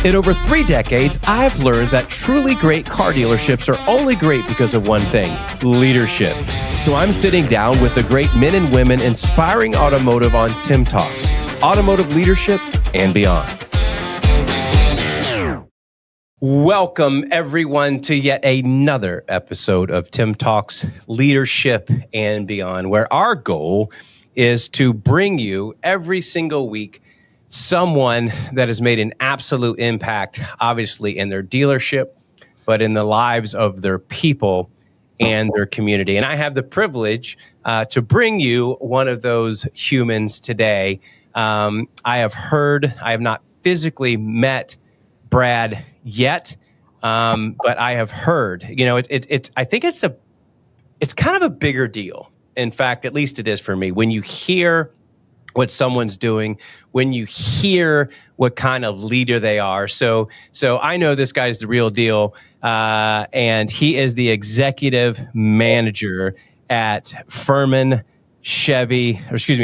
In over 3 decades, I've learned that truly great car dealerships are only great because of one thing: leadership. So I'm sitting down with the great men and women inspiring automotive on TimTalks, automotive leadership and beyond. Welcome, everyone, to yet another episode of TimTalks, Leadership and Beyond, where our goal is to bring you every single week someone that has made an absolute impact, obviously, in their dealership, but in the lives of their people and their community. And I have the privilege to bring you one of those humans today. I have not physically met Brad yet, but I have heard. You know, I think it's kind of a bigger deal. In fact, at least it is for me. When you hear what someone's doing, when you hear what kind of leader they are. So I know this guy's the real deal, and he is the executive manager at Ferman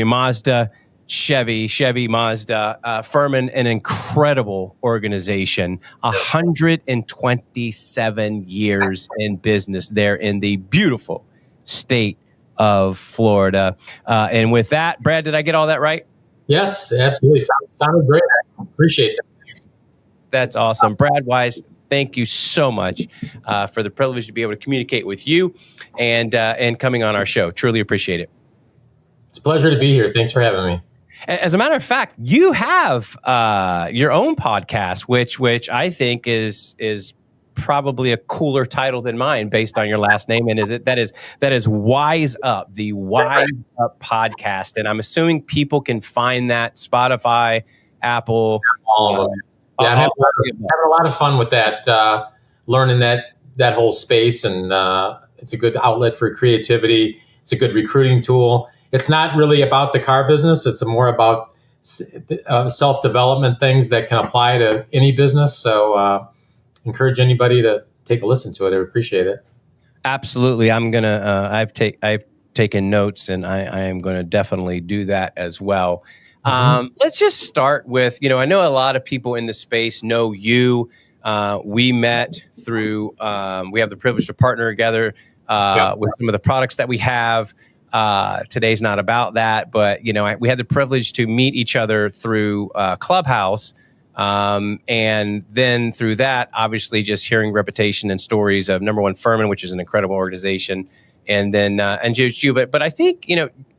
Mazda. Ferman, an incredible organization, 127 years in business there in the beautiful state of Florida. And with that, Brad, did I get all that right? Yes, absolutely. Sounded great. I appreciate that. That's awesome. Brad Wise, thank you so much for the privilege to be able to communicate with you and coming on our show. Truly appreciate it. It's a pleasure to be here. Thanks for having me. As a matter of fact, you have your own podcast, which I think is probably a cooler title than mine based on your last name. And that is Wise Up, the Wise Up podcast. And I'm assuming people can find that Spotify, Apple. All of them. Yeah, I'm having a lot of fun with that, learning that whole space. And it's a good outlet for creativity. It's a good recruiting tool. It's not really about the car business. It's more about self-development things that can apply to any business. So encourage anybody to take a listen to it. I appreciate it. Absolutely. I'm gonna. I've taken notes, and I am going to definitely do that as well. Let's just start with, I know a lot of people in the space know you. We met through. We have the privilege to partner together with some of the products that we have. Today's not about that, but we had the privilege to meet each other through Clubhouse. And then through that, obviously, just hearing reputation and stories of number one Ferman, which is an incredible organization, and then and just you. But I think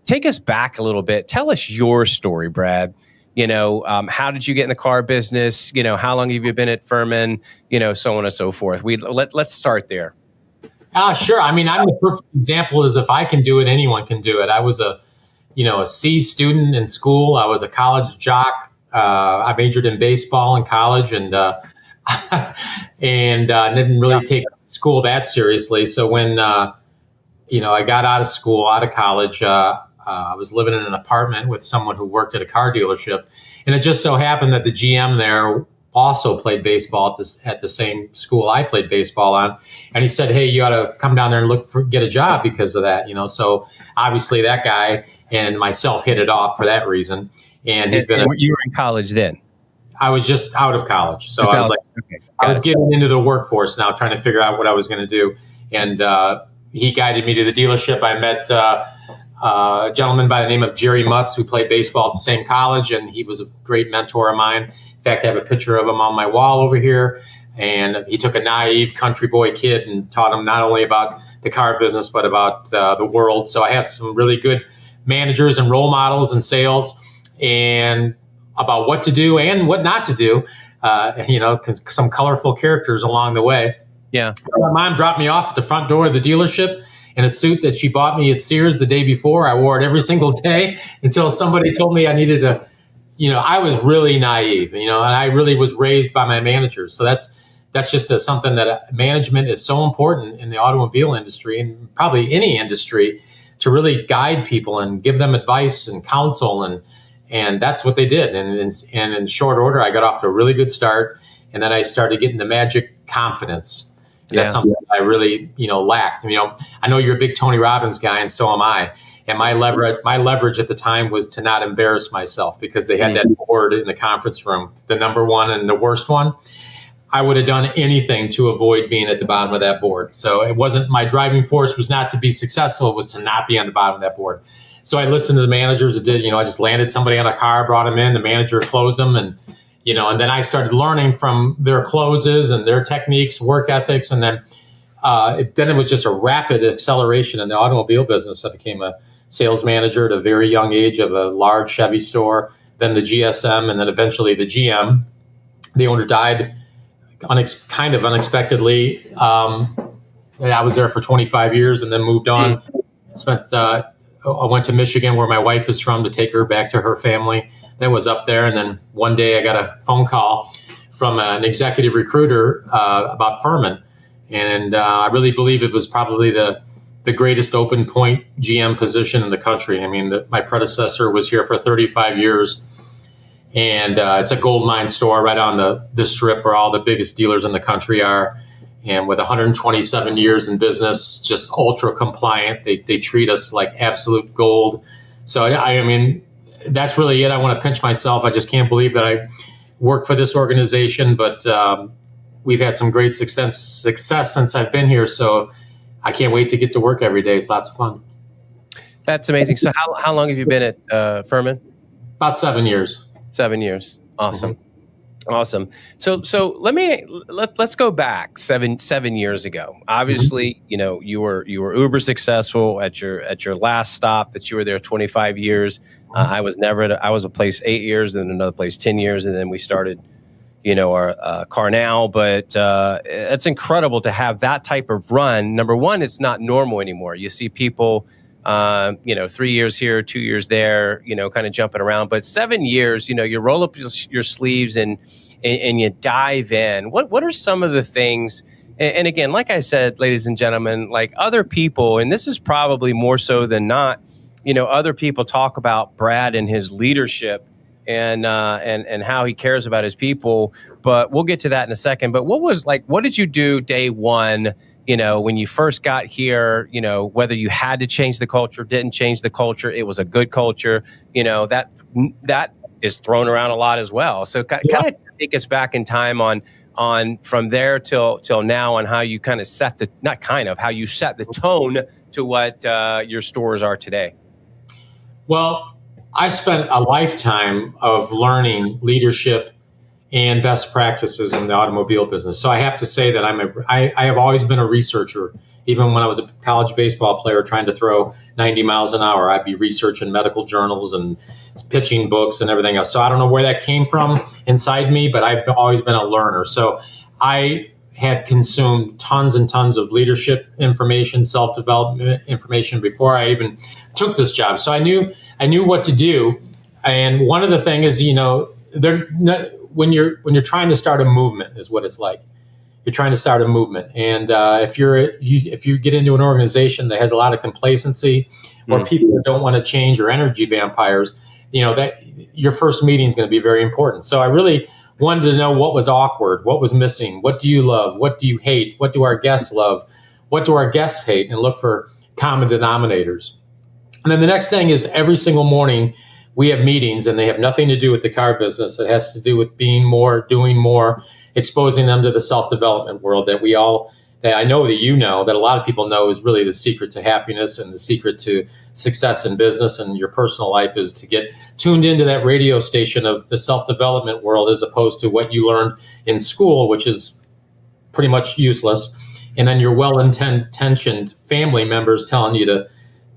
take us back a little bit. Tell us your story, Brad. How did you get in the car business? How long have you been at Ferman? So on and so forth. Let's start there. Sure. I mean, I'm the perfect example. Is if I can do it, anyone can do it. I was a C student in school. I was a college jock. I majored in baseball in college and didn't really take school that seriously. So when, I got out of college, I was living in an apartment with someone who worked at a car dealership. And it just so happened that the GM there also played baseball at the same school I played baseball on. And he said, hey, you ought to come down there and get a job because of that. So obviously that guy and myself hit it off for that reason. And he's been. You were in college then? I was just out of college, so I was like, I was getting into the workforce now, trying to figure out what I was going to do. And he guided me to the dealership. I met a gentleman by the name of Jerry Mutz, who played baseball at the same college, and he was a great mentor of mine. In fact, I have a picture of him on my wall over here. And he took a naive country boy kid and taught him not only about the car business but about the world. So I had some really good managers and role models in sales, and about what to do and what not to do, some colorful characters along the way. Yeah. My mom dropped me off at the front door of the dealership in a suit that she bought me at Sears the day before. I wore it every single day until somebody told me I needed to, I was really naive, and I really was raised by my managers. So that's just something that management is so important in the automobile industry and probably any industry, to really guide people and give them advice and counsel, and that's what they did. And in short order, I got off to a really good start. And then I started getting the magic confidence. That's something I really, lacked. I know you're a big Tony Robbins guy, and so am I. And my leverage at the time was to not embarrass myself, because they had that board in the conference room, the number one and the worst one. I would have done anything to avoid being at the bottom of that board. So it wasn't, my driving force was not to be successful, it was to not be on the bottom of that board. So I listened to the managers. I just landed somebody on a car, brought them in, the manager closed them, and then I started learning from their closes and their techniques, work ethics, and then it was just a rapid acceleration in the automobile business. I became a sales manager at a very young age of a large Chevy store, then the GSM, and then eventually the GM. The owner died kind of unexpectedly. I was there for 25 years and then moved on. I went to Michigan, where my wife is from, to take her back to her family that was up there. And then one day I got a phone call from an executive recruiter about Ferman. And I really believe it was probably the greatest open point GM position in the country. I mean, my predecessor was here for 35 years. And it's a gold mine store right on the strip where all the biggest dealers in the country are. And with 127 years in business, just ultra compliant, they treat us like absolute gold. So, I mean, that's really it. I want to pinch myself. I just can't believe that I work for this organization. But we've had some great success since I've been here. So I can't wait to get to work every day. It's lots of fun. That's amazing. So how long have you been at Ferman? About 7 years. 7 years. Awesome. Mm-hmm. Awesome. So let's go back seven years ago. Obviously, you were uber successful at your last stop that you were there 25 years. I was a place 8 years, and then another place 10 years, and then we started, our Car Now. But it's incredible to have that type of run. Number one, it's not normal anymore. You see people 3 years here, 2 years there, kind of jumping around. But 7 years, you roll up your sleeves and you dive in. What are some of the things? And again, like I said, ladies and gentlemen, like other people, and this is probably more so than not, other people talk about Brad and his leadership and how he cares about his people. But we'll get to that in a second. But what did you do day one? When you first got here, whether you had to change the culture, didn't change the culture, it was a good culture, that is thrown around a lot as well. So kind of take us back in time on from there till now on how you kind of how you set the tone to what your stores are today. Well, I spent a lifetime of learning leadership and best practices in the automobile business. So I have to say that I have always been a researcher. Even when I was a college baseball player trying to throw 90 miles an hour, I'd be researching medical journals and pitching books and everything else. So I don't know where that came from inside me, but I've always been a learner. So I had consumed tons and tons of leadership information, self-development information before I even took this job. So I knew what to do. And one of the things is, when you're trying to start a movement is what it's like. You're trying to start a movement, and if you get into an organization that has a lot of complacency, or people that don't want to change, or energy vampires, that your first meeting is going to be very important. So I really wanted to know what was awkward, what was missing, what do you love, what do you hate, what do our guests love, what do our guests hate, and look for common denominators. And then the next thing is every single morning we have meetings, and they have nothing to do with the car business. It has to do with being more, doing more, exposing them to the self-development world that I know that a lot of people know is really the secret to happiness and the secret to success in business and your personal life is to get tuned into that radio station of the self-development world as opposed to what you learned in school, which is pretty much useless. And then your well-intentioned family members telling you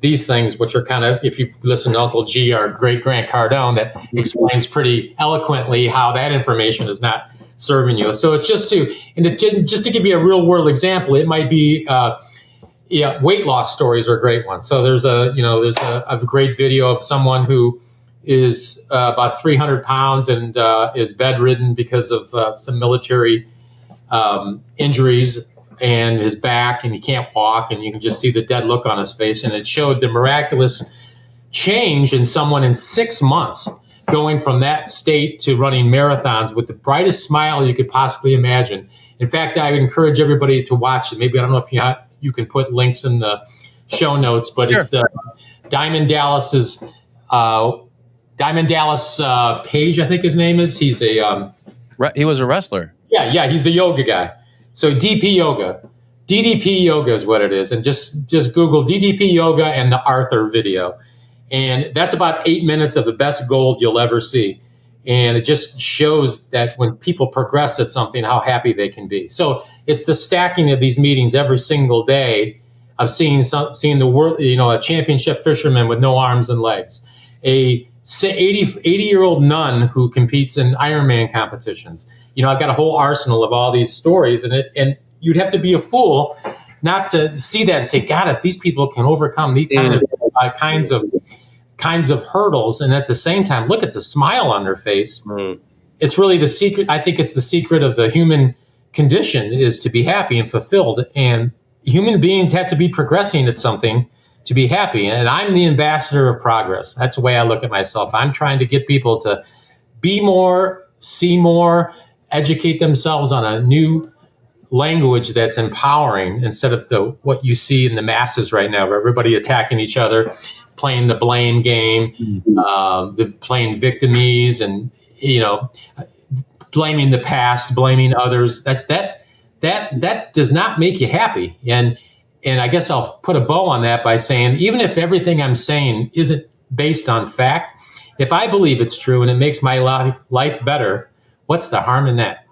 these things, which are kind of, if you listen to Uncle G, our great Grant Cardone, that explains pretty eloquently how that information is not serving you. So it's just to give you a real world example, it might be, weight loss stories are a great one. So there's a great video of someone who is about 300 pounds and is bedridden because of some military injuries and his back, and he can't walk, and you can just see the dead look on his face. And it showed the miraculous change in someone in 6 months, going from that state to running marathons with the brightest smile you could possibly imagine. In fact, I would encourage everybody to watch it. Maybe, I don't know if you can put links in the show notes, but sure. Diamond Dallas's Diamond Dallas Page, I think his name is. He's a he was a wrestler. Yeah, he's the yoga guy. So DP Yoga, DDP Yoga is what it is, and just Google DDP Yoga and the Arthur video, and that's about 8 minutes of the best gold you'll ever see. And it just shows that when people progress at something, how happy they can be. So it's the stacking of these meetings every single day of seeing the world, a championship fisherman with no arms and legs, a 80-year-old nun who competes in Ironman competitions. I've got a whole arsenal of all these stories, and you'd have to be a fool not to see that and say, God, if these people can overcome these kinds of hurdles, and at the same time look at the smile on their face. It's really the secret. I think it's the secret of the human condition, is to be happy and fulfilled, and human beings have to be progressing at something to be happy. And I'm the ambassador of progress. That's the way I look at myself. I'm trying to get people to be more, see more, educate themselves on a new language that's empowering, instead of what you see in the masses right now, where everybody attacking each other, playing the blame game, playing victimese, and blaming the past, blaming others. That does not make you happy. And I guess I'll put a bow on that by saying, even if everything I'm saying isn't based on fact, if I believe it's true and it makes my life better, what's the harm in that?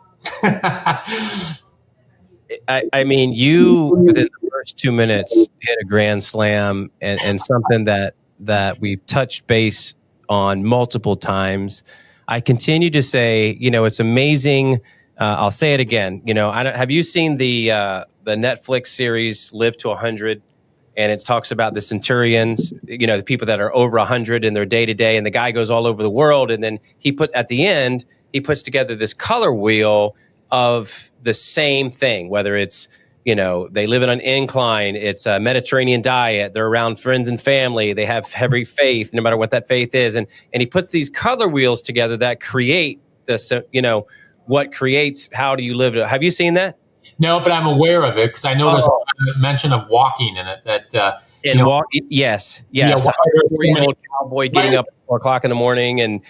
I mean, you within the first 2 minutes hit a grand slam, and something that we've touched base on multiple times. I continue to say, it's amazing. I'll say it again. Have you seen the Netflix series Live to 100? And it talks about the centurions, the people that are over 100 in their day to day, and the guy goes all over the world, and then he puts together this color wheel of the same thing, whether it's, they live in an incline, it's a Mediterranean diet, they're around friends and family, they have heavy faith, no matter what that faith is. And he puts these color wheels together that create this, what creates, how do you live it? Have you seen that? No, but I'm aware of it because I know there's a mention of walking in it. That yes, a 40-year-old cowboy getting up at 4:00 in the morning, and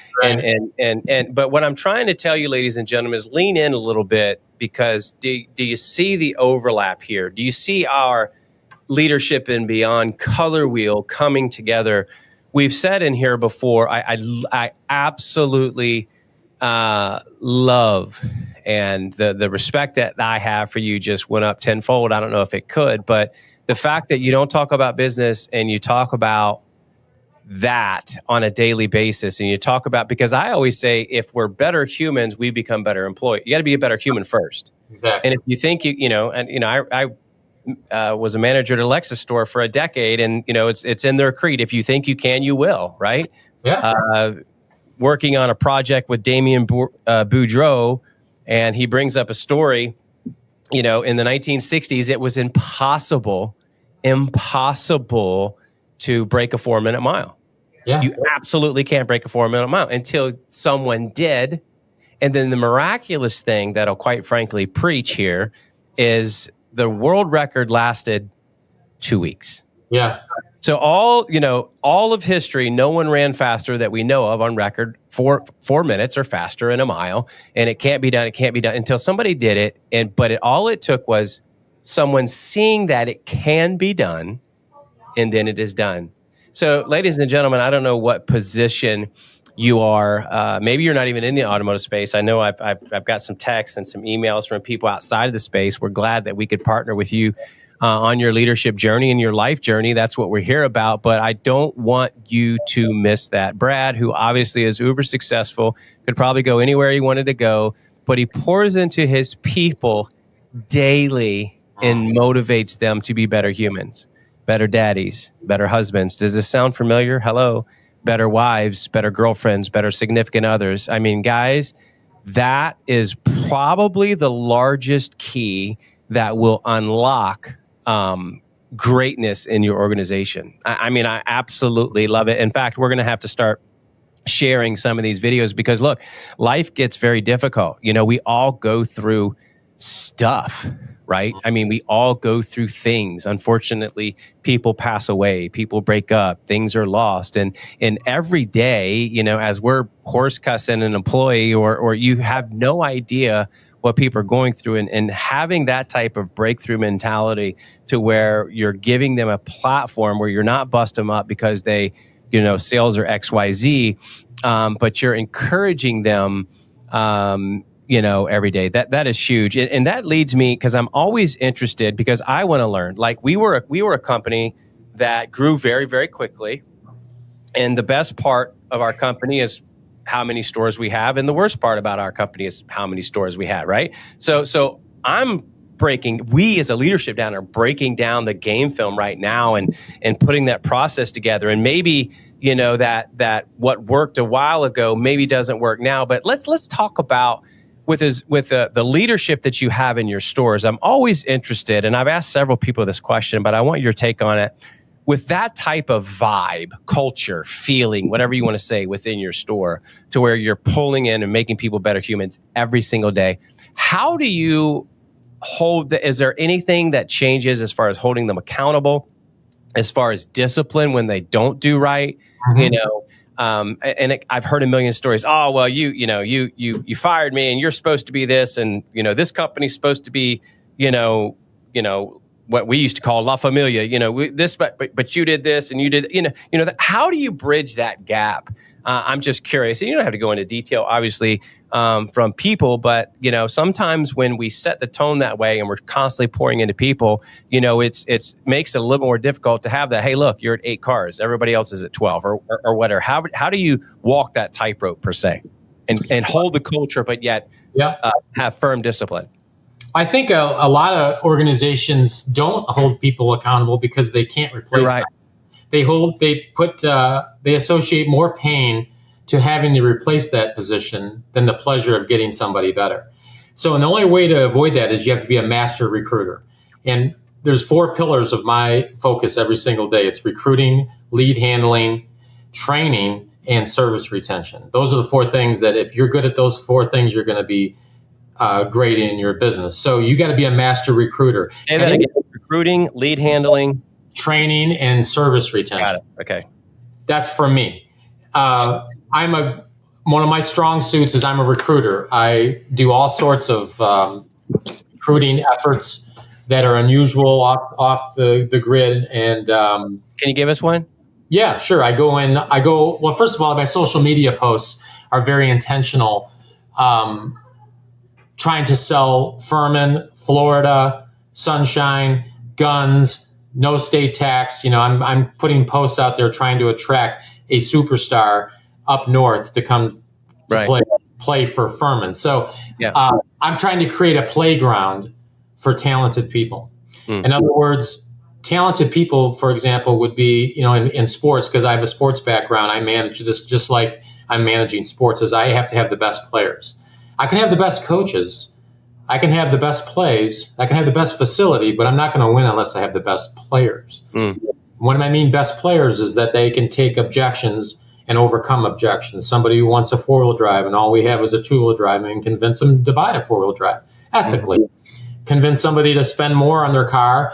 but what I'm trying to tell you, ladies and gentlemen, is lean in a little bit, because do you see the overlap here? Do you see our leadership and beyond color wheel coming together? We've said in here before, I absolutely love, and the respect that I have for you just went up tenfold. I don't know if it could, but the fact that you don't talk about business and you talk about that on a daily basis, and you talk about, because I always say, if we're better humans, we become better employees. You got to be a better human first. Exactly. And if you think I was a manager at a Lexus store for a decade, and it's in their creed. If you think you can, you will, right? Yeah. Working on a project with Damien Boudreau, and he brings up a story, in the 1960s, it was impossible to break a 4-minute mile. Yeah. You absolutely can't break a 4-minute mile until someone did. And then the miraculous thing that I'll quite frankly preach here is the world record lasted 2 weeks. Yeah. So all of history, no one ran faster that we know of on record 4 minutes or faster in a mile. And it can't be done. It can't be done until somebody did it. But all it took was someone seeing that it can be done, and then it is done. So, ladies and gentlemen, I don't know what position you are. Maybe you're not even in the automotive space. I know I've got some texts and some emails from people outside of the space. We're glad that we could partner with you on your leadership journey and your life journey. That's what we're here about. But I don't want you to miss that. Brad, who obviously is uber successful, could probably go anywhere he wanted to go, but he pours into his people daily and motivates them to be better humans, better daddies, better husbands. Does this sound familiar? Hello. Better wives, better girlfriends, better significant others. I mean, guys, that is probably the largest key that will unlock greatness in your organization. I mean, I absolutely love it. In fact, we're going to have to start sharing some of these videos because, look, life gets very difficult. We all go through stuff, right? I mean, we all go through things. Unfortunately, people pass away, people break up, things are lost. And every day, you know, as we're horse cussing an employee or you have no idea what people are going through, and having that type of breakthrough mentality to where you're giving them a platform where you're not busting them up because they, you know, sales are XYZ, but you're encouraging them, you know, every day. That is huge. And that leads me, because I'm always interested, because I want to learn. Like we were a company that grew very, very quickly. And the best part of our company is how many stores we have. And the worst part about our company is how many stores we have, right? So we as a leadership down are breaking down the game film right now and putting that process together. And maybe, you know, that what worked a while ago maybe doesn't work now. But let's talk about with the leadership that you have in your stores. I'm always interested, and I've asked several people this question, but I want your take on it. With that type of vibe, culture, feeling, whatever you want to say within your store, to where you're pulling in and making people better humans every single day, how do you is there anything that changes as far as holding them accountable, as far as discipline when they don't do right? Mm-hmm. You know, I've heard a million stories. Oh, well, you fired me and you're supposed to be this, and, you know, this company's supposed to be, you know, what we used to call La Familia, you know, but you did this and you did, how do you bridge that gap? I'm just curious. And you don't have to go into detail, obviously, from people, but, you know, sometimes when we set the tone that way and we're constantly pouring into people, you know, it's makes it a little more difficult to have that. Hey, look, you're at 8 cars. Everybody else is at 12 or whatever. How do you walk that tightrope per se and hold the culture, but yet have firm discipline? I think a lot of organizations don't hold people accountable because they can't replace them. They associate more pain to having to replace that position than the pleasure of getting somebody better. So, and the only way to avoid that is you have to be a master recruiter. And there's 4 pillars of my focus every single day. It's recruiting, lead handling, training, and service retention. Those are the 4 things that if you're good at those 4 things, you're going to be great in your business. So you got to be a master recruiter. Say that again. Recruiting, lead handling, training, and service retention. Got it. Okay. That's for me. One of my strong suits is I'm a recruiter. I do all sorts of recruiting efforts that are unusual off the grid. And can you give us one? Yeah, sure. Well, first of all, my social media posts are very intentional. Trying to sell Ferman, Florida, sunshine, guns, no state tax. You know, I'm putting posts out there trying to attract a superstar up north to come to play for Ferman. So I'm trying to create a playground for talented people. In other words, talented people, for example, would be, you know, in sports, because I have a sports background, I manage this just like I'm managing sports, as I have to have the best players. I can have the best coaches, I can have the best plays, I can have the best facility, but I'm not going to win unless I have the best players. What I mean best players is that they can take objections and overcome objections. Somebody who wants a 4-wheel drive and all we have is a 2-wheel drive, and convince them to buy a 4-wheel drive ethically. Convince somebody to spend more on their car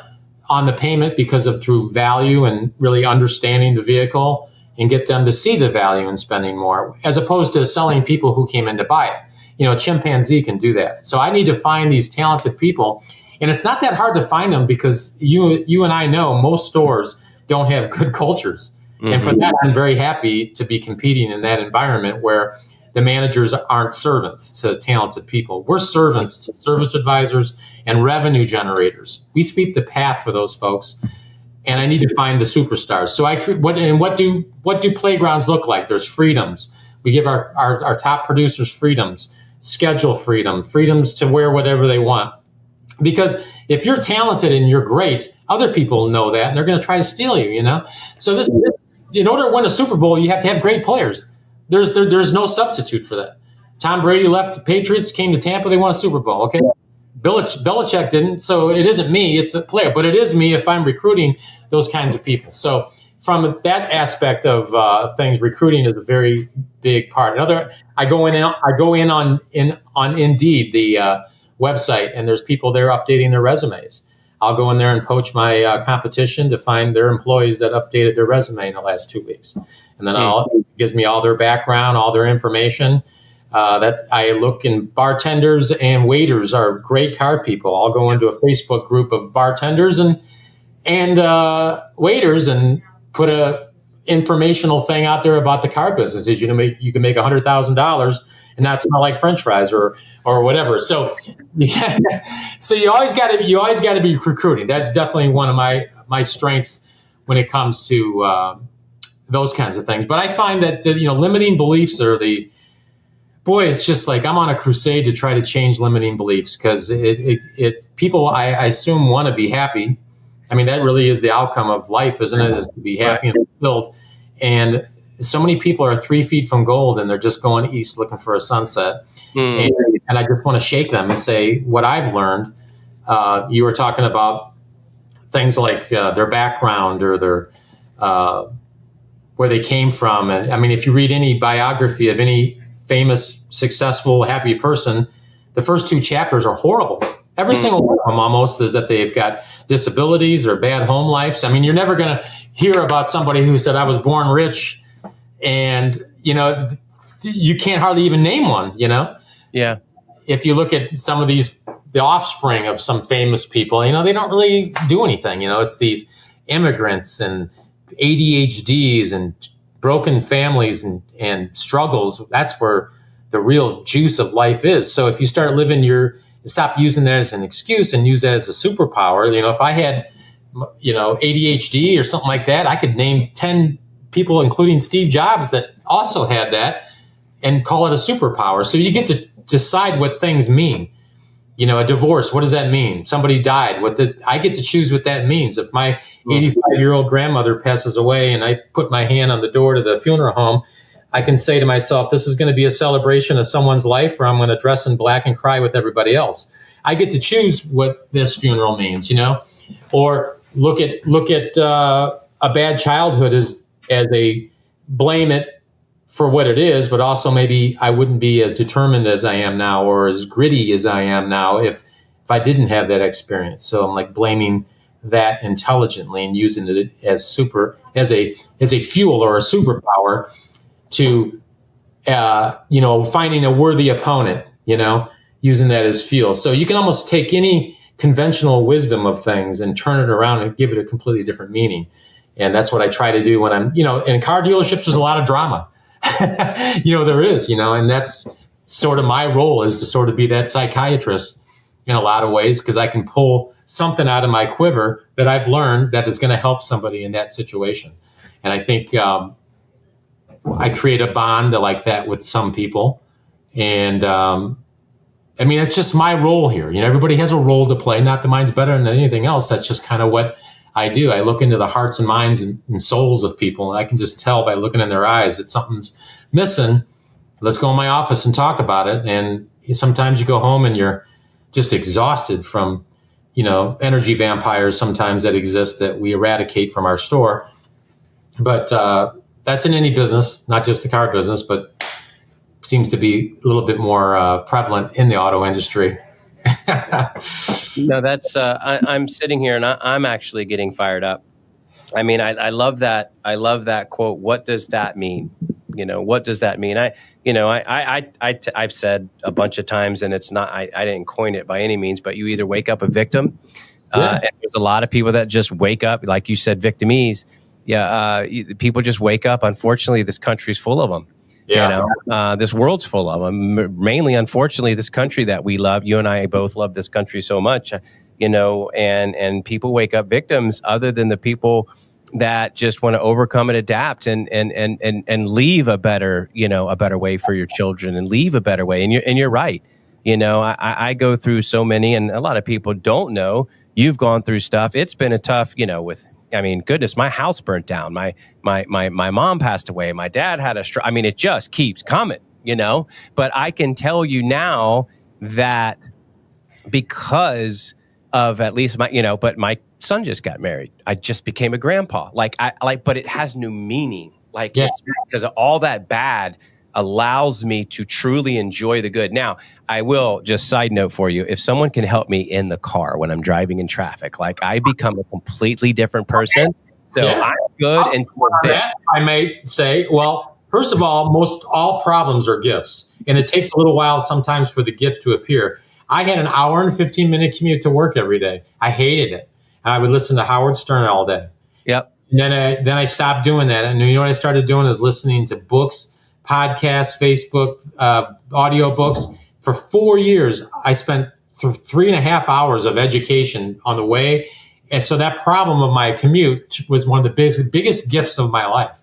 on the payment through value and really understanding the vehicle, and get them to see the value in spending more, as opposed to selling people who came in to buy it. You know, a chimpanzee can do that. So I need to find these talented people. And it's not that hard to find them, because you and I know most stores don't have good cultures. And for that, I'm very happy to be competing in that environment where the managers aren't servants to talented people. We're servants to service advisors and revenue generators. We sweep the path for those folks. And I need to find the superstars. So what do playgrounds look like? There's freedoms. We give our top producers freedoms, schedule freedoms to wear whatever they want. Because if you're talented and you're great, other people know that, and they're going to try to steal you, you know? So in order to win a Super Bowl, you have to have great players. There's no substitute for that. Tom Brady left the Patriots, came to Tampa, they won a Super Bowl, okay? Belichick didn't, so it isn't me, it's a player. But it is me if I'm recruiting those kinds of people. So from that aspect of things, recruiting is a very big part. I go in on Indeed, the website and there's people there updating their resumes. I'll go in there and poach my competition to find their employees that updated their resume in the last 2 weeks. And then it gives me all their background, all their information. I look in bartenders and waiters are great card people. I'll go into a Facebook group of bartenders and waiters and put a informational thing out there about the card business. You can make $100,000 and not smell like French fries or whatever. So, so you always got to be recruiting. That's definitely one of my strengths when it comes to those kinds of things. But I find that limiting beliefs are it's just like I'm on a crusade to try to change limiting beliefs because people I assume want to be happy. I mean, that really is the outcome of life, isn't it? Is to be happy and fulfilled. And so many people are 3 feet from gold and they're just going east looking for a sunset. And I just want to shake them and say what I've learned. You were talking about things like their background or their where they came from. And I mean, if you read any biography of any famous, successful, happy person, the first 2 chapters are horrible. Every single one of them almost is that they've got disabilities or bad home lives. I mean, you're never going to hear about somebody who said, I was born rich and, you can't hardly even name one, Yeah. If you look at some of the offspring of some famous people, they don't really do anything. It's these immigrants and ADHDs and broken families and struggles. That's where the real juice of life is. So if you start stop using that as an excuse and use that as a superpower. If I had, ADHD or something like that, I could name 10 people, including Steve Jobs, that also had that and call it a superpower. So you get to decide what things mean. A divorce, what does that mean? Somebody died. I get to choose what that means. If my 85-year-old grandmother passes away and I put my hand on the door to the funeral home, I can say to myself, this is going to be a celebration of someone's life, or I'm going to dress in black and cry with everybody else. I get to choose what this funeral means, or look at a bad childhood as a blame it for what it is, but also maybe I wouldn't be as determined as I am now or as gritty as I am now if I didn't have that experience. So I'm like blaming that intelligently and using it as a fuel or a superpower to, finding a worthy opponent, using that as fuel. So you can almost take any conventional wisdom of things and turn it around and give it a completely different meaning. And that's what I try to do when I'm, in car dealerships, there's a lot of drama. There is, and that's sort of my role is to sort of be that psychiatrist in a lot of ways, because I can pull something out of my quiver that I've learned that is going to help somebody in that situation. And I think I create a bond like that with some people. And it's just my role here. Everybody has a role to play. Not that mine's better than anything else. That's just kind of what I do. I look into the hearts and minds and souls of people, and I can just tell by looking in their eyes that something's missing. Let's go in my office and talk about it. And sometimes you go home and you're just exhausted from, energy vampires sometimes that exist that we eradicate from our store. But that's in any business, not just the car business, but seems to be a little bit more prevalent in the auto industry. No, that's I'm sitting here and I'm actually getting fired up. I mean, I love that. I love that quote. What does that mean? What does that mean? I've said a bunch of times, and it's not, I didn't coin it by any means, but you either wake up a victim. And there's a lot of people that just wake up, like you said, victimese. People just wake up. Unfortunately, this country's full of them. This world's full of them. Mainly, unfortunately, this country that we love. You and I both love this country so much, and people wake up victims other than the people that just want to overcome and adapt and leave a better way for your children and leave a better way. And you're right. I go through so many, and a lot of people don't know you've gone through stuff. It's been a tough, goodness, my house burnt down. My mom passed away. My dad had a stroke. It just keeps coming, but I can tell you now that because of at least but my son just got married. I just became a grandpa. But it has new meaning. It's because of all that bad allows me to truly enjoy the good. Now, I will just side note for you. If someone can help me in the car when I'm driving in traffic, like I become a completely different person. So I'm good until then. I may say, well, first of all, most all problems are gifts, and it takes a little while sometimes for the gift to appear. I had an hour and 15-minute commute to work every day. I hated it, and I would listen to Howard Stern all day. Yep. And then I stopped doing that, and you know what I started doing is listening to books, podcasts, Facebook, audiobooks. For 4 years, I spent 3.5 hours of education on the way. And so that problem of my commute was one of the biggest gifts of my life.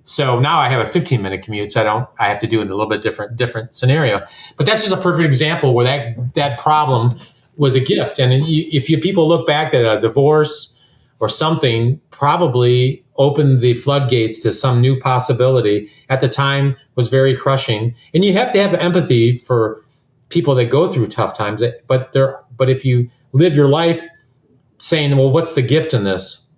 So now I have a 15-minute commute, so I have to do it in a little bit different scenario. But that's just a perfect example where that problem was a gift. And if people look back at a divorce or something, probably opened the floodgates to some new possibility. At the time was very crushing. And you have to have empathy for people that go through tough times. But if you live your life saying, well, what's the gift in this?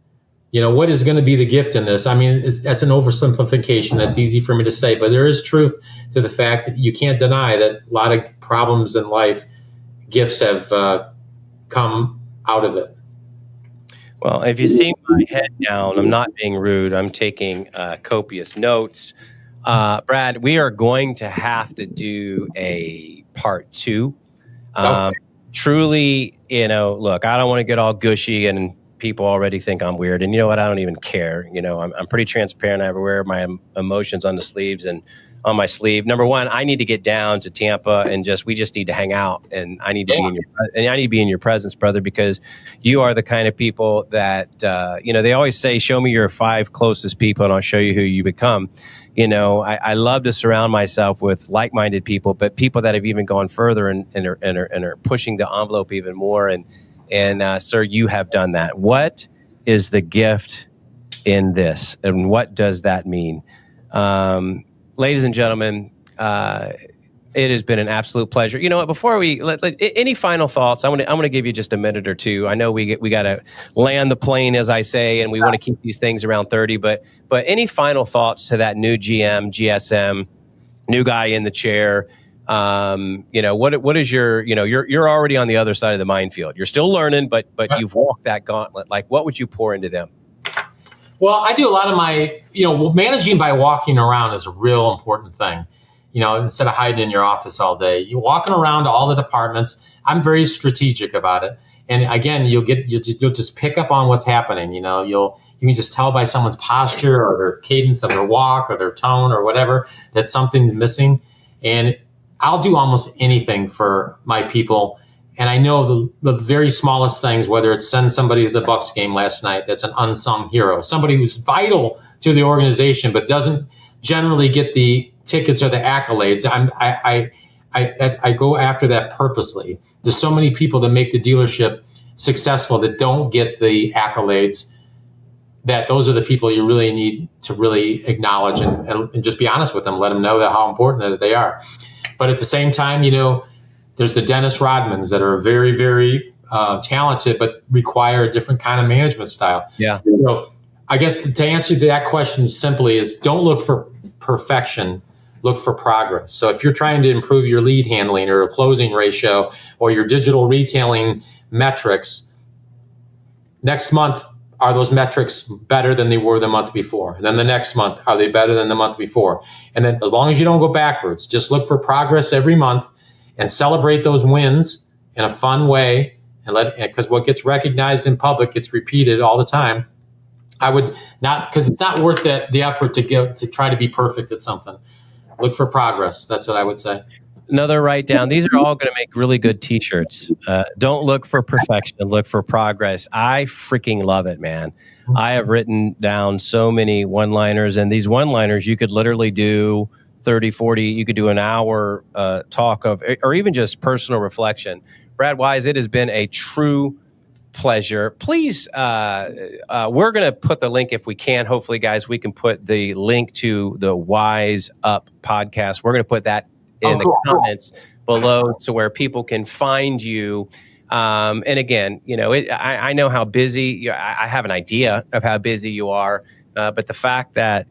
You know, what is going to be the gift in this? I mean, that's an oversimplification. That's easy for me to say, but there is truth to the fact that you can't deny that a lot of problems in life, gifts have come out of it. Well, if you see my head down, I'm not being rude. I'm taking copious notes. Brad, we are going to have to do a part 2. Okay. Truly, look, I don't want to get all gushy and people already think I'm weird. And you know what? I don't even care. I'm pretty transparent. I wear my emotions on the sleeves and on my sleeve. Number one, I need to get down to Tampa and we just need to hang out. And I need to be in your presence, brother, because you are the kind of people that, they always say, show me your 5 closest people and I'll show you who you become. I love to surround myself with like-minded people, but people that have even gone further and are pushing the envelope even more. And sir, you have done that. What is the gift in this? And what does that mean? Ladies and gentlemen, it has been an absolute pleasure. You know what? Before we any final thoughts, I'm gonna give you just a minute or two. I know we got to land the plane, as I say, and we want to keep these things around 30. But any final thoughts to that new GM, GSM, new guy in the chair? What is your? You're already on the other side of the minefield. You're still learning, but you've walked that gauntlet. Like, what would you pour into them? Well, I do a lot of my, managing by walking around is a real important thing. Instead of hiding in your office all day, you're walking around to all the departments. I'm very strategic about it. And again, you'll just pick up on what's happening. You can just tell by someone's posture or their cadence of their walk or their tone or whatever that something's missing. And I'll do almost anything for my people. And I know the very smallest things, whether it's send somebody to the Bucks game last night, that's an unsung hero, somebody who's vital to the organization, but doesn't generally get the tickets or the accolades. I go after that purposely. There's so many people that make the dealership successful that don't get the accolades, that those are the people you really need to really acknowledge and just be honest with them, let them know how important that they are. But at the same time, there's the Dennis Rodmans that are very, very talented, but require a different kind of management style. Yeah. I guess to answer that question simply is don't look for perfection, look for progress. So if you're trying to improve your lead handling or closing ratio or your digital retailing metrics, next month, are those metrics better than they were the month before? And then the next month, are they better than the month before? And then as long as you don't go backwards, just look for progress every month and celebrate those wins in a fun way, because what gets recognized in public gets repeated all the time. I would not, because it's not worth the effort to try to be perfect at something. Look for progress. That's what I would say. Another write down. These are all going to make really good T-shirts. Don't look for perfection. Look for progress. I freaking love it, man. I have written down so many one-liners, and these one-liners you could literally do 30, 40. You could do an hour talk of, or even just personal reflection. Brad Wise, it has been a true pleasure. Please, we're going to put the link if we can. Hopefully, guys, we can put the link to the Wise Up podcast. We're going to put that in the comments below to where people can find you. And again, I know how busy I have an idea of how busy you are, but the fact that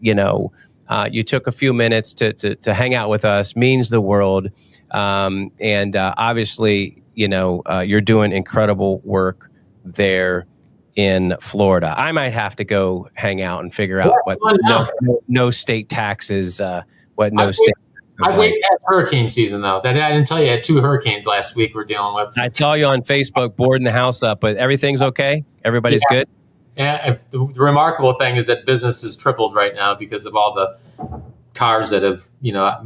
you took a few minutes to hang out with us. Means the world. And obviously, you're doing incredible work there in Florida. I might have to go hang out and figure out what no state taxes. I wait past hurricane season though. That I didn't tell you. I had 2 hurricanes last week we're dealing with. I saw you on Facebook boarding the house up, but everything's okay. Everybody's good. Yeah. The remarkable thing is that business has tripled right now because of all the cars that have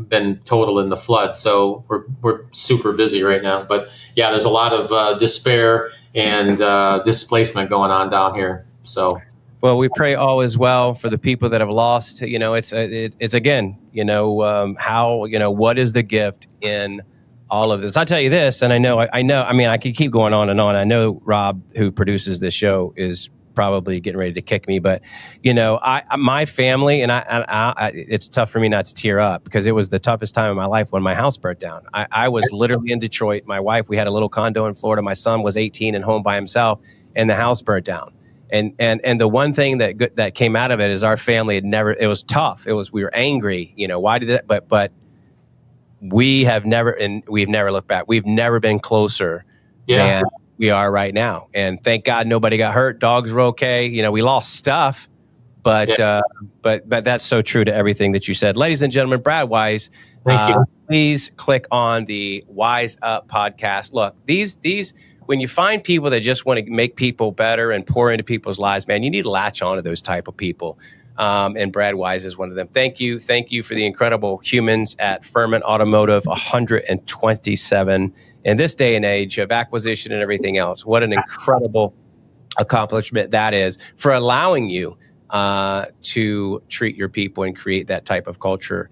been totaled in the flood. So we're super busy right now. But yeah, there's a lot of despair and displacement going on down here. So. Well, we pray all is well for the people that have lost. It's again, how, what is the gift in all of this? I'll tell you this, and I know, I mean, I could keep going on and on. I know Rob, who produces this show, is probably getting ready to kick me, but my family and I, it's tough for me not to tear up because it was the toughest time of my life when my house burnt down. I was literally in Detroit. My wife, we had a little condo in Florida. My son was 18 and home by himself, and the house burnt down. And the one thing that came out of it is our family had never. It was tough. We were angry. Why did that? But we've never looked back. We've never been closer than we are right now. And thank God nobody got hurt. Dogs were okay. We lost stuff, but that's so true to everything that you said, ladies and gentlemen. Brad Wise, thank you. Please click on the Wise Up podcast. Look, these. When you find people that just want to make people better and pour into people's lives, man, you need to latch on to those type of people. And Brad Wise is one of them. Thank you for the incredible humans at Ferman Automotive, 127 in this day and age of acquisition and everything else. What an incredible accomplishment that is for allowing you to treat your people and create that type of culture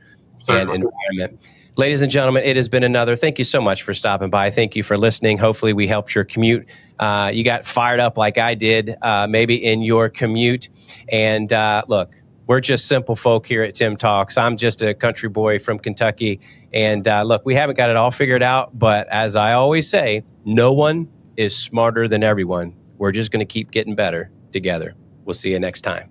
and environment. Ladies and gentlemen, it has been another. Thank you so much for stopping by. Thank you for listening. Hopefully we helped your commute. You got fired up like I did, maybe in your commute. And look, we're just simple folk here at TimTalks. I'm just a country boy from Kentucky. And look, we haven't got it all figured out. But as I always say, no one is smarter than everyone. We're just going to keep getting better together. We'll see you next time.